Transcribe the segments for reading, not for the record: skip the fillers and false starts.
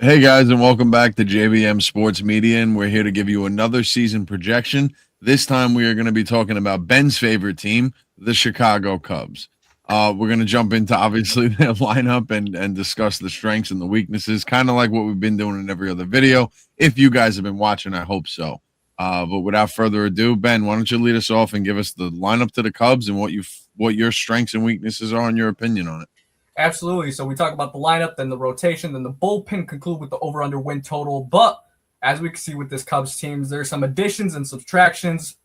Hey guys, and welcome back to JVM Sports Media, and we're here to give you another season projection. This time, we are going to be talking about Ben's favorite team, the Chicago Cubs. We're going to jump into obviously their lineup and discuss the strengths and the weaknesses, kind of like what we've been doing in every other video. If you guys have been watching, I hope so. But without further ado, Ben, why don't you lead us off and give us the lineup to the Cubs and what your strengths and weaknesses are, and your opinion on it. Absolutely. So we talk about the lineup, then the rotation, then the bullpen, conclude with the over/under win total. But as we can see with this Cubs teams, there's some additions and subtractions.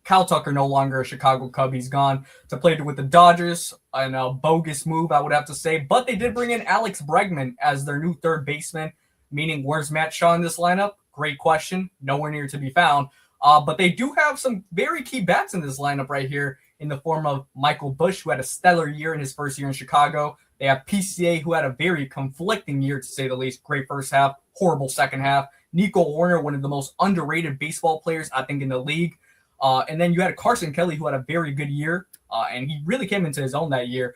Kyle Tucker no longer a Chicago Cub. He's gone to play with the Dodgers. And a bogus move, I would have to say. But they did bring in Alex Bregman as their new third baseman, meaning where's Matt Shaw in this lineup? Great question. Nowhere near to be found. But they do have some very key bats in this lineup right here in the form of Michael Busch, who had a stellar year in his first year in Chicago. They have PCA, who had a very conflicting year, to say the least. Great first half, horrible second half. Nico Hoerner, one of the most underrated baseball players, I think, in the league. And then you had Carson Kelly, who had a very good year, and he really came into his own that year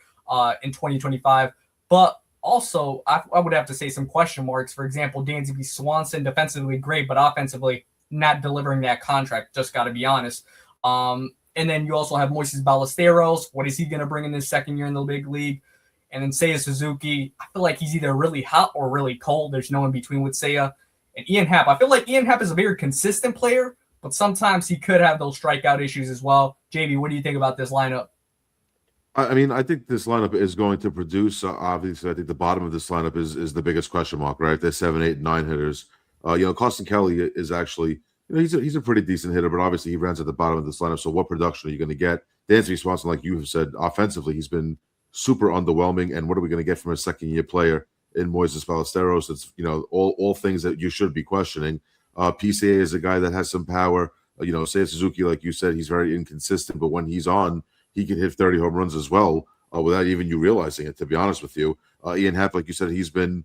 in 2025. But also, I would have to say some question marks. For example, Dansby Swanson, defensively great, but offensively not delivering that contract, just got to be honest. And then you also have Moises Ballesteros. What is he going to bring in his second year in the big league? And then Seiya Suzuki, I feel like he's either really hot or really cold. There's no in between with Seiya. And Ian Happ, I feel like Ian Happ is a very consistent player, but sometimes he could have those strikeout issues as well. JV, what do you think about this lineup? I think this lineup is going to produce. Obviously, I think the bottom of this lineup is the biggest question mark, right? They're 7, 8, 9 hitters. Carson Kelly is actually, he's a pretty decent hitter, but obviously he runs at the bottom of this lineup. So what production are you going to get? Dansby Swanson, like you have said, offensively, he's been super underwhelming. And what are we going to get from a second-year player in Moises Ballesteros? It's all things that you should be questioning. PCA is a guy that has some power. Seiya Suzuki, like you said, he's very inconsistent, but when he's on, he can hit 30 home runs as well without even you realizing it, to be honest with you. Ian Happ, like you said, he's been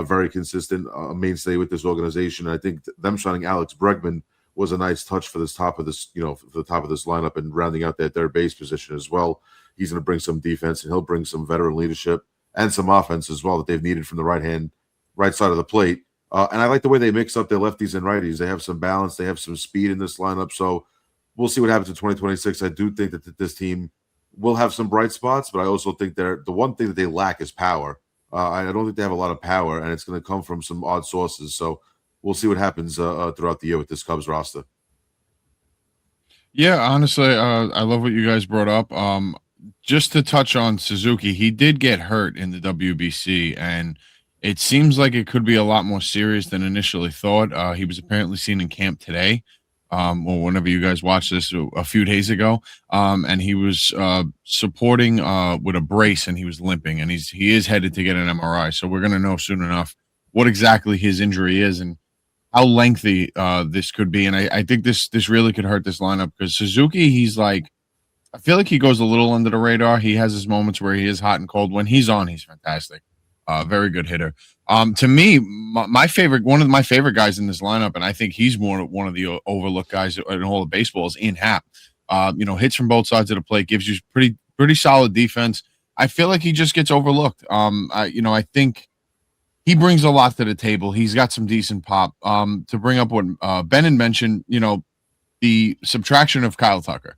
very consistent, a mainstay with this organization. And I think them signing Alex Bregman was a nice touch for this top of this, for the top of this lineup and rounding out that third base position as well. He's going to bring some defense and he'll bring some veteran leadership and some offense as well that they've needed from the right side of the plate. And I like the way they mix up their lefties and righties. They have some balance. They have some speed in this lineup. So we'll see what happens in 2026. I do think that this team will have some bright spots, but I also think the one thing that they lack is power. I don't think they have a lot of power, and it's going to come from some odd sources. So we'll see what happens throughout the year with this Cubs roster. Yeah, honestly, I love what you guys brought up. Just to touch on Suzuki, he did get hurt in the WBC, and it seems like it could be a lot more serious than initially thought. He was apparently seen in camp today, or whenever you guys watched this a few days ago, and he was supporting with a brace, and he was limping, and he is headed to get an MRI. So we're gonna know soon enough what exactly his injury is and how lengthy this could be. And I think this really could hurt this lineup because Suzuki, he's like, I feel like he goes a little under the radar. He has his moments where he is hot and cold. When he's on, he's fantastic. Very good hitter. To me, my favorite, one of my favorite guys in this lineup, and I think he's more one of the overlooked guys in all of baseball, is Ian Happ. Hits from both sides of the plate, gives you pretty solid defense. I feel like he just gets overlooked. I think he brings a lot to the table. He's got some decent pop. To bring up what Ben had mentioned, the subtraction of Kyle Tucker.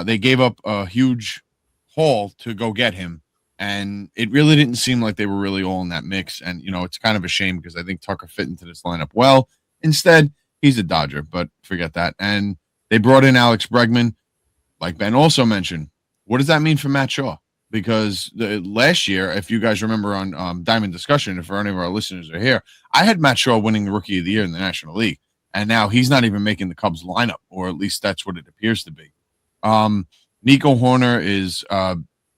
They gave up a huge haul to go get him, and it really didn't seem like they were really all in that mix. And it's kind of a shame because I think Tucker fit into this lineup well. Instead, he's a Dodger, but forget that. And they brought in Alex Bregman, like Ben also mentioned. What does that mean for Matt Shaw? Because last year, if you guys remember on Diamond Discussion, if any of our listeners are here, I had Matt Shaw winning the Rookie of the Year in the National League, and now he's not even making the Cubs lineup, or at least that's what it appears to be. Nico Hoerner is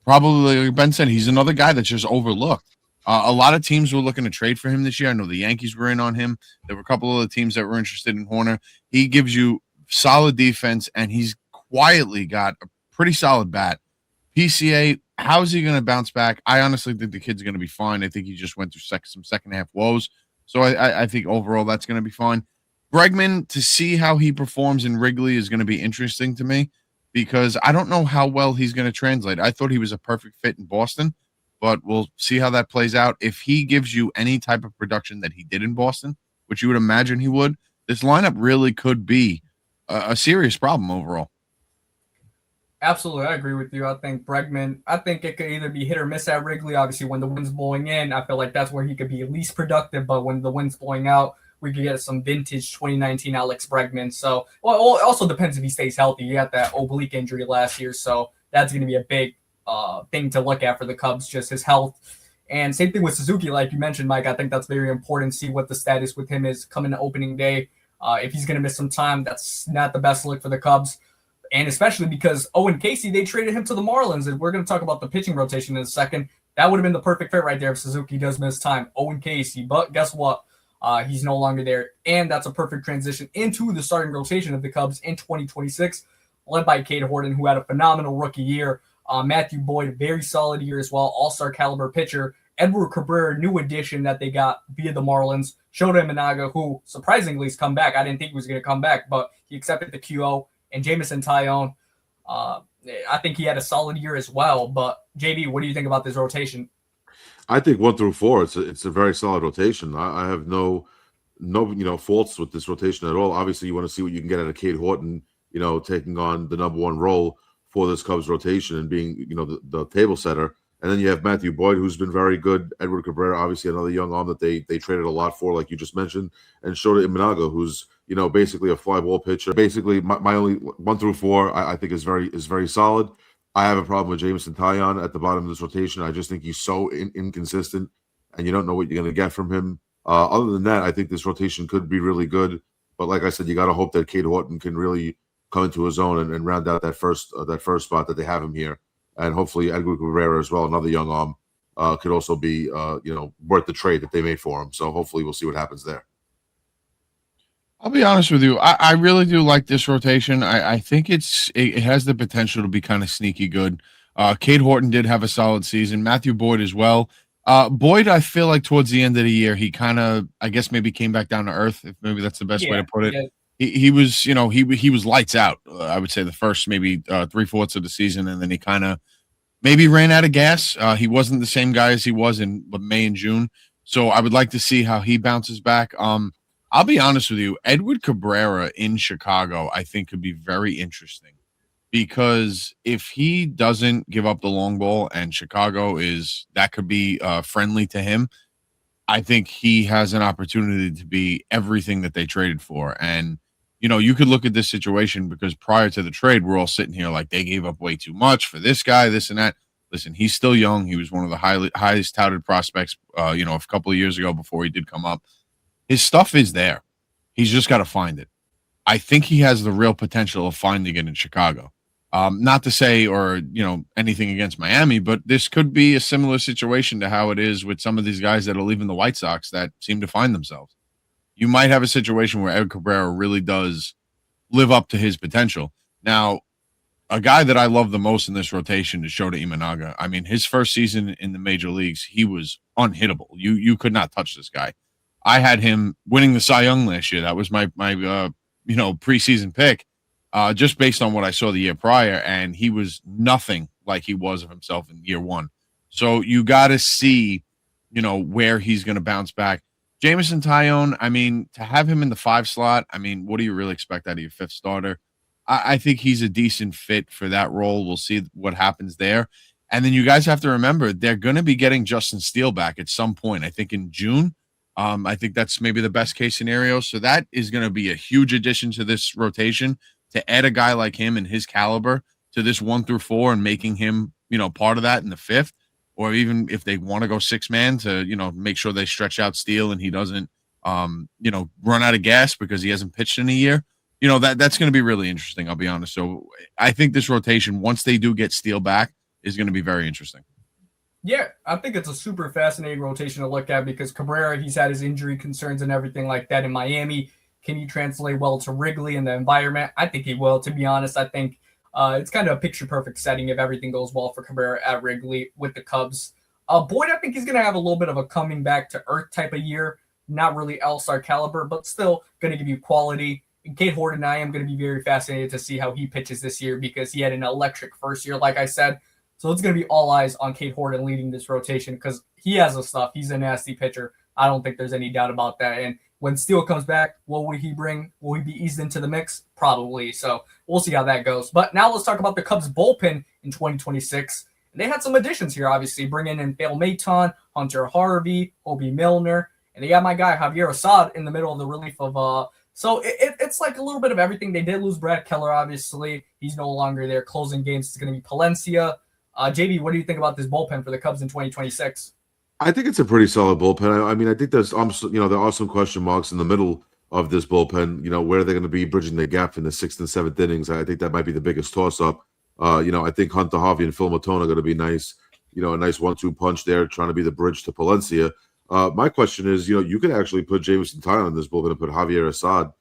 probably, like Ben said, he's another guy that's just overlooked. A lot of teams were looking to trade for him this year. I know the Yankees were in on him. There were a couple of the teams that were interested in Hoerner. He gives you solid defense, and he's quietly got a pretty solid bat. PCA, how is he going to bounce back? I honestly think the kid's going to be fine. I think he just went through some second half woes. So I think overall that's going to be fine. Bregman, to see how he performs in Wrigley is going to be interesting to me because I don't know how well he's going to translate. I thought he was a perfect fit in Boston, but we'll see how that plays out. If he gives you any type of production that he did in Boston, which you would imagine he would, this lineup really could be a serious problem overall. Absolutely, I agree with you. I think Bregman, I think it could either be hit or miss at Wrigley. Obviously, when the wind's blowing in, I feel like that's where he could be least productive. But when the wind's blowing out, we could get some vintage 2019 Alex Bregman. So, well, it also depends if he stays healthy. He had that oblique injury last year, so that's going to be a big thing to look at for the Cubs, just his health. And same thing with Suzuki, like you mentioned, Mike. I think that's very important. See what the status with him is coming to opening day. If he's going to miss some time, that's not the best look for the Cubs. And especially because Owen Casey, they traded him to the Marlins. And we're going to talk about the pitching rotation in a second. That would have been the perfect fit right there if Suzuki does miss time. Owen Casey. But guess what? He's no longer there. And that's a perfect transition into the starting rotation of the Cubs in 2026, led by Cade Horton, who had a phenomenal rookie year. Matthew Boyd, very solid year as well. All-star caliber pitcher. Edward Cabrera, new addition that they got via the Marlins. Shota Imanaga, who surprisingly has come back. I didn't think he was going to come back, but he accepted the QO. And Jameson Taillon, I think he had a solid year as well. But JB, what do you think about this rotation? I think 1 through 4, it's a very solid rotation. I have no faults with this rotation at all. Obviously, you want to see what you can get out of Cade Horton, taking on the number one role for this Cubs rotation and being the table setter. And then you have Matthew Boyd, who's been very good. Edward Cabrera, obviously another young arm that they traded a lot for, like you just mentioned, and Shota Imanaga, who's basically a fly ball pitcher. Basically, my only 1 through 4, I think is very solid. I have a problem with Jameson Taillon at the bottom of this rotation. I just think he's so inconsistent, and you don't know what you're going to get from him. Other than that, I think this rotation could be really good. But like I said, you got to hope that Cade Horton can really come into his own and round out that first spot that they have him here. And hopefully Edward Cabrera as well, another young arm, could also be worth the trade that they made for him. So hopefully we'll see what happens there. I'll be honest with you. I really do like this rotation. I think it has the potential to be kind of sneaky good. Cade Horton did have a solid season. Matthew Boyd as well. Boyd, I feel like towards the end of the year, he kind of, I guess, maybe came back down to earth, if maybe that's the best way to put it. Yeah. He was, he was lights out. I would say the first maybe 3/4 of the season, and then he kind of maybe ran out of gas. He wasn't the same guy as he was in May and June. So I would like to see how he bounces back. I'll be honest with you, Edward Cabrera in Chicago, I think could be very interesting because if he doesn't give up the long ball and Chicago that could be friendly to him, I think he has an opportunity to be everything that they traded for. And, you could look at this situation because prior to the trade, we're all sitting here like they gave up way too much for this guy, this and that. Listen, he's still young. He was one of the highest touted prospects, a couple of years ago before he did come up. His stuff is there. He's just got to find it. I think he has the real potential of finding it in Chicago. Not to say or, anything against Miami, but this could be a similar situation to how it is with some of these guys that are leaving the White Sox that seem to find themselves. You might have a situation where Edward Cabrera really does live up to his potential. Now, a guy that I love the most in this rotation is Shota Imanaga. I mean, his first season in the major leagues, he was unhittable. You could not touch this guy. I had him winning the Cy Young last year. That was my preseason pick, just based on what I saw the year prior, and he was nothing like he was of himself in year one. So you got to see, where he's going to bounce back. Jameson Taillon, I mean, to have him in the 5 slot, I mean, what do you really expect out of your 5th starter? I think he's a decent fit for that role. We'll see what happens there. And then you guys have to remember, they're going to be getting Justin Steele back at some point, I think in June. I think that's maybe the best case scenario. So that is going to be a huge addition to this rotation to add a guy like him and his caliber to this 1 through 4 and making him, part of that in the 5th, or even if they want to go 6-man to, make sure they stretch out Steele and he doesn't, run out of gas because he hasn't pitched in a year. That's going to be really interesting. I'll be honest. So I think this rotation, once they do get Steele back, is going to be very interesting. Yeah, I think it's a super fascinating rotation to look at because Cabrera, he's had his injury concerns and everything like that in Miami. Can he translate well to Wrigley and the environment? I think he will, to be honest. I think it's kind of a picture-perfect setting if everything goes well for Cabrera at Wrigley with the Cubs. Boyd, I think he's going to have a little bit of a coming back to earth type of year. Not really all-star caliber, but still going to give you quality. And Cade Horton, I am going to be very fascinated to see how he pitches this year because he had an electric first year, like I said. So it's going to be all eyes on Cade Horton leading this rotation because he has the stuff. He's a nasty pitcher. I don't think there's any doubt about that. And when Steele comes back, what will he bring? Will he be eased into the mix? Probably. So we'll see how that goes. But now let's talk about the Cubs bullpen in 2026. And they had some additions here, obviously, bringing in Phil Maton, Hunter Harvey, Obi Milner, and they got my guy Javier Assad in the middle of the relief of so it's like a little bit of everything. They did lose Brad Keller, obviously. He's no longer there. Closing games is going to be Palencia. JB, what do you think about this bullpen for the Cubs in 2026? I think it's a pretty solid bullpen. I mean, I think there's there are some question marks in the middle of this bullpen. Where they're going to be bridging the gap in the 6th and 7th innings. I think that might be the biggest toss-up. I think Hunter Harvey and Phil Maton are going to be nice. A nice 1-2 punch there, trying to be the bridge to Palencia. My question is, you could actually put Jameson Taillon in this bullpen and put Javier Assad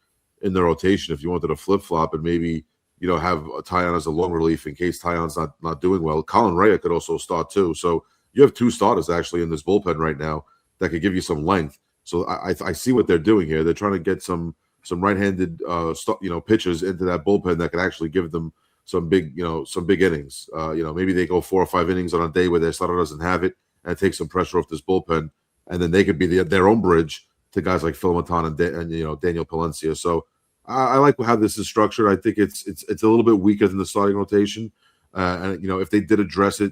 in the rotation if you wanted to flip-flop and maybe, have Taillon as a long relief in case Taillon's not doing well. Colin Rea could also start too. So you have 2 starters actually in this bullpen right now that could give you some length. So I see what they're doing here. They're trying to get some right-handed pitchers into that bullpen that could actually give them some big innings. Maybe they go 4 or 5 innings on a day where their starter doesn't have it and take some pressure off this bullpen, and then they could be their own bridge to guys like Phil Maton and Daniel Palencia. So I like how this is structured. I think it's a little bit weaker than the starting rotation, and if they did address it,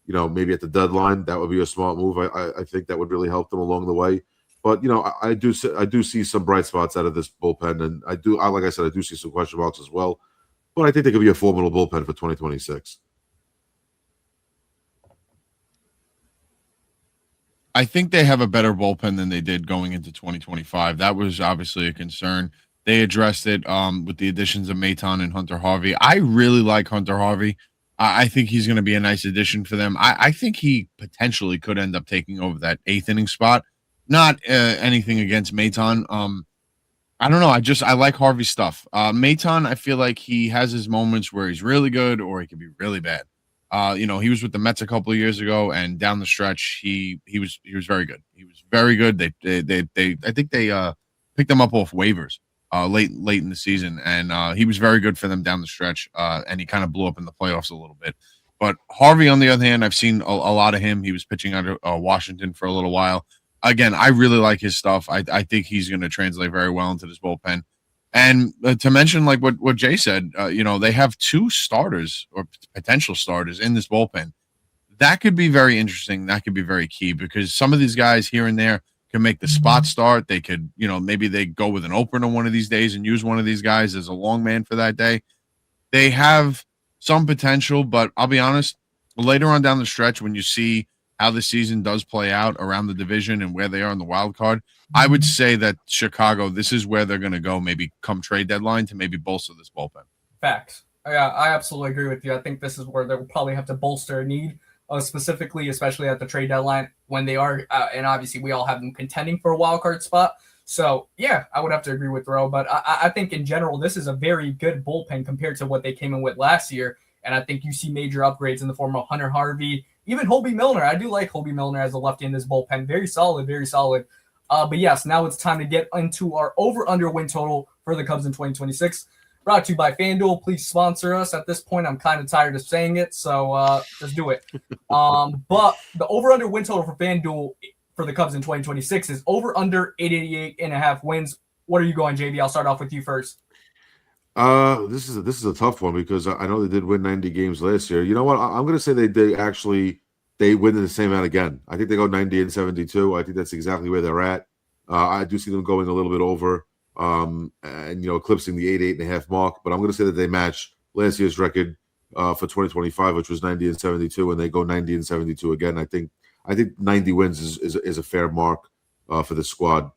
maybe at the deadline, that would be a smart move. I think that would really help them along the way. But I do see some bright spots out of this bullpen, and like I said, I do see some question marks as well. But I think they could be a formidable bullpen for 2026. I think they have a better bullpen than they did going into 2025. That was obviously a concern. They addressed it with the additions of Maton and Hunter Harvey. I really like Hunter Harvey. I think he's going to be a nice addition for them. I think he potentially could end up taking over that 8th inning spot. Not anything against Maton. I don't know. I like Harvey's stuff. Maton, I feel like he has his moments where he's really good or he can be really bad. He was with the Mets a couple of years ago, and down the stretch, he was very good. He was very good. They I think they picked him up off waivers late in the season, and he was very good for them down the stretch. And he kind of blew up in the playoffs a little bit. But Harvey, on the other hand, I've seen a lot of him. He was pitching under Washington for a little while. Again, I really like his stuff. I think he's going to translate very well into this bullpen. And to mention, like what Jay said, they have 2 starters or potential starters in this bullpen. That could be very interesting. That could be very key because some of these guys here and there can make the spot start. They could, maybe they go with an opener one of these days and use one of these guys as a long man for that day. They have some potential, but I'll be honest, later on down the stretch, when you see how the season does play out around the division and where they are in the wild card, I would say that Chicago, this is where they're going to go maybe come trade deadline to maybe bolster this bullpen. Facts. Yeah, I absolutely agree with you. I think this is where they'll probably have to bolster a need, specifically, especially at the trade deadline when they are, and obviously we all have them contending for a wild card spot. So, yeah, I would have to agree with Ro, but I think in general, this is a very good bullpen compared to what they came in with last year. And I think you see major upgrades in the form of Hunter Harvey, even Hobie Milner. I do like Hobie Milner as a lefty in this bullpen. Very solid, very solid. But yes, now it's time to get into our over-under win total for the Cubs in 2026. Brought to you by FanDuel. Please sponsor us. At this point, I'm kind of tired of saying it, so let's do it. But the over-under win total for FanDuel for the Cubs in 2026 is over-under 88.5 wins. What are you going, JB? I'll start off with you first. This is a tough one because I know they did win 90 games last year. You know what? I'm going to say they win the same amount again. I think they go 90-72. I think that's exactly where they're at. I do see them going a little bit over, and eclipsing the 88.5 mark. But I'm going to say that they match last year's record for 2025, which was 90-72, and they go 90-72 again. I think 90 wins is a fair mark for the squad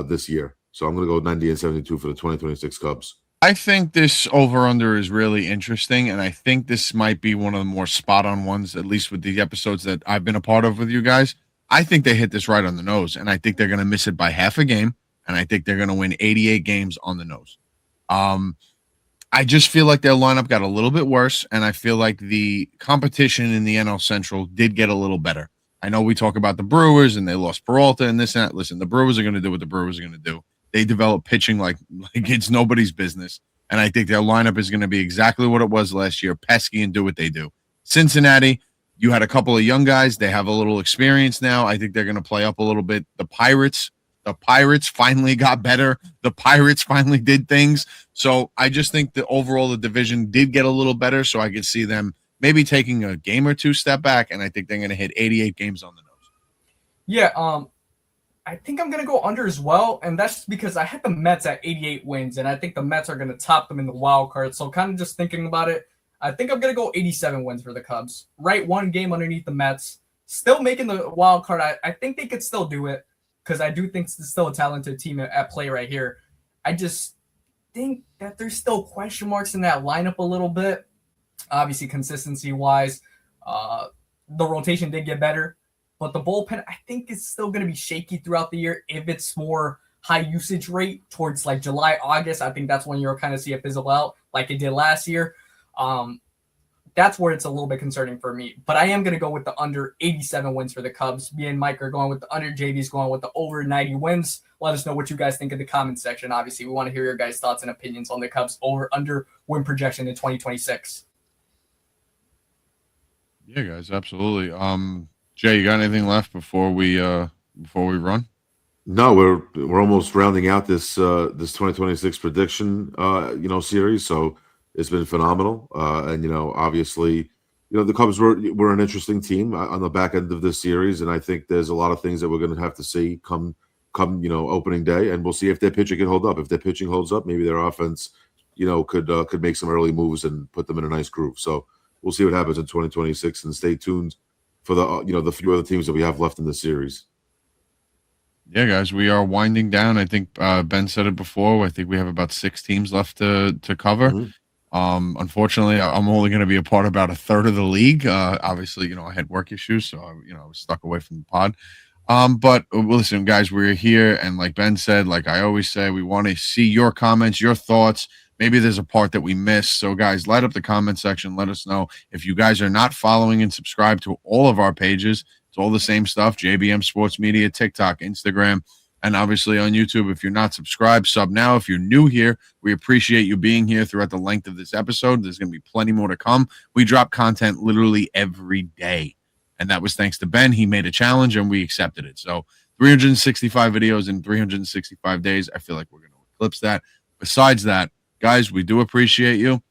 this year. So I'm going to go 90-72 for the 2026 Cubs. I think this over-under is really interesting, and I think this might be one of the more spot-on ones, at least with the episodes that I've been a part of with you guys. I think they hit this right on the nose, and I think they're going to miss it by half a game, and I think they're going to win 88 games on the nose. I just feel like their lineup got a little bit worse, and I feel like the competition in the NL Central did get a little better. I know we talk about the Brewers, and they lost Peralta and this and that. Listen, the Brewers are going to do what the Brewers are going to do. They develop pitching like it's nobody's business. And I think their lineup is going to be exactly what it was last year, pesky and do what they do. Cincinnati, You had a couple of young guys. They have a little experience now. I think they're going to play up a little bit. The Pirates finally got better. The Pirates finally did things. So I just think that overall the division did get a little better. So I could see them maybe taking a game or two step back, and I think they're going to hit 88 games on the nose. Yeah, I think I'm going to go under as well, and that's just because I had the Mets at 88 wins, and I think the Mets are going to top them in the wild card. So kind of just thinking about it, I think I'm going to go 87 wins for the Cubs. Right, one game underneath the Mets. Still making the wild card. I think they could still do it because I do think it's still a talented team at play right here. I just think that there's still question marks in that lineup a little bit. Obviously, consistency-wise, the rotation did get better. But the bullpen, I think, is still going to be shaky throughout the year. If it's more high usage rate towards like July, August, I think that's when you'll kind of see it fizzle out like it did last year. That's where it's a little bit concerning for me. But I am going to go with the under 87 wins for the Cubs. Me and Mike are going with the under. JB's going with the over 90 wins. Let us know what you guys think in the comment section. Obviously, we want to hear your guys' thoughts and opinions on the Cubs over-under win projection in 2026. Yeah, guys, absolutely. Jay, you got anything left before we run? No, we're almost rounding out this 2026 prediction series. So it's been phenomenal, and obviously, the Cubs were an interesting team on the back end of this series, and I think there's a lot of things that we're going to have to see come opening day, and we'll see if their pitching can hold up. If their pitching holds up, maybe their offense, could make some early moves and put them in a nice groove. So we'll see what happens in 2026, and stay tuned for the few other teams that we have left in the series. Yeah, guys, we are winding down. I think Ben said it before. I think we have about 6 teams left to cover. Mm-hmm. Unfortunately, I'm only going to be a part of about a third of the league. Obviously, I had work issues, so I was stuck away from the pod. But listen, guys, we're here, and like Ben said, like I always say, we want to see your comments, your thoughts. Maybe there's a part that we missed. So, guys, light up the comment section. Let us know if you guys are not following and subscribed to all of our pages. It's all the same stuff: JBM Sports Media, TikTok, Instagram, and obviously on YouTube. If you're not subscribed, sub now. If you're new here, we appreciate you being here throughout the length of this episode. There's going to be plenty more to come. We drop content literally every day, and that was thanks to Ben. He made a challenge, and we accepted it. So 365 videos in 365 days. I feel like we're going to eclipse that. Besides that, guys, we do appreciate you.